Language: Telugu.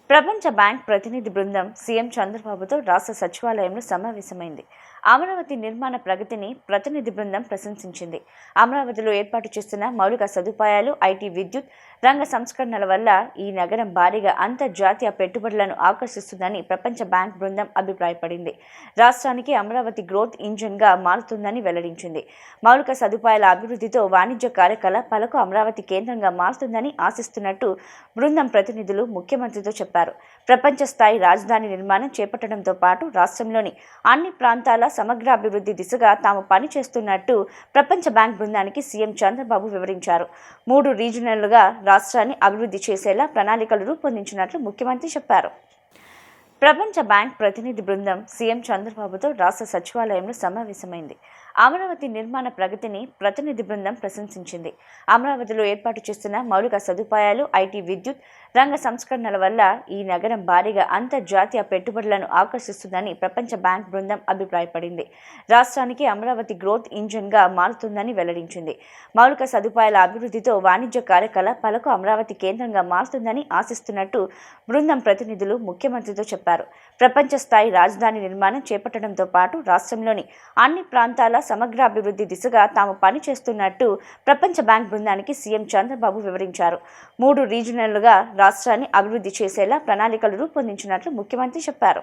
ప్రపంచ బ్యాంక్ ప్రతినిధి బృందం సీఎం చంద్రబాబుతో రాష్ట్ర సచివాలయంలో సమావేశమైంది. అమరావతి నిర్మాణ ప్రగతిని ప్రతినిధి బృందం ప్రశంసించింది. అమరావతిలో ఏర్పాటు చేస్తున్న మౌలిక సదుపాయాలు, ఐటీ, విద్యుత్ రంగ సంస్కరణల వల్ల ఈ నగరం భారీగా అంతర్జాతీయ పెట్టుబడులను ఆకర్షిస్తుందని ప్రపంచ బ్యాంక్ బృందం అభిప్రాయపడింది. రాష్ట్రానికి అమరావతి గ్రోత్ ఇంజిన్గా మారుతుందని వెల్లడించింది. మౌలిక సదుపాయాల అభివృద్ధితో వాణిజ్య కార్యకలాపాలకు అమరావతి కేంద్రంగా మారుతుందని ఆశిస్తున్నట్టు బృందం ప్రతినిధులు ముఖ్యమంత్రితో చెప్పారు. ప్రపంచ స్థాయి రాజధాని నిర్మాణం చేపట్టడంతో పాటు రాష్ట్రంలోని అన్ని ప్రాంతాల సమగ్రాభివృద్ధి దిశగా తాము పనిచేస్తున్నట్టు ప్రపంచ బ్యాంక్ బృందానికి సీఎం చంద్రబాబు వివరించారు. 3 రీజియన్లుగా రాష్ట్రాన్ని అభివృద్ధి చేసేలా ప్రణాళికలు రూపొందించినట్లు ముఖ్యమంత్రి చెప్పారు. ప్రపంచ బ్యాంక్ ప్రతినిధి బృందం సీఎం చంద్రబాబుతో రాష్ట్ర సచివాలయంలో సమావేశమైంది. అమరావతి నిర్మాణ ప్రగతిని ప్రతినిధి బృందం ప్రశంసించింది. అమరావతిలో ఏర్పాటు చేస్తున్న మౌలిక సదుపాయాలు, ఐటీ, విద్యుత్ రంగ సంస్కరణల వల్ల ఈ నగరం భారీగా అంతర్జాతీయ పెట్టుబడులను ఆకర్షిస్తుందని ప్రపంచ బ్యాంక్ బృందం అభిప్రాయపడింది. రాష్ట్రానికి అమరావతి గ్రోత్ ఇంజిన్గా మారుతుందని వెల్లడించింది. మౌలిక సదుపాయాల అభివృద్ధితో వాణిజ్య కార్యకలాపాలకు అమరావతి కేంద్రంగా మారుతుందని ఆశిస్తున్నట్టు బృందం ప్రతినిధులు ముఖ్యమంత్రితో చెప్పారు. ప్రపంచ స్థాయి రాజధాని నిర్మాణం చేపట్టడంతో పాటు రాష్ట్రంలోని అన్ని ప్రాంతాల సమగ్రాభివృద్ధి దిశగా తాము పనిచేస్తున్నట్టు ప్రపంచ బ్యాంక్ బృందానికి సీఎం చంద్రబాబు వివరించారు. 3 రీజియన్లుగా రాష్ట్రాన్ని అభివృద్ధి చేసేలా ప్రణాళికలు రూపొందించినట్లు ముఖ్యమంత్రి చెప్పారు.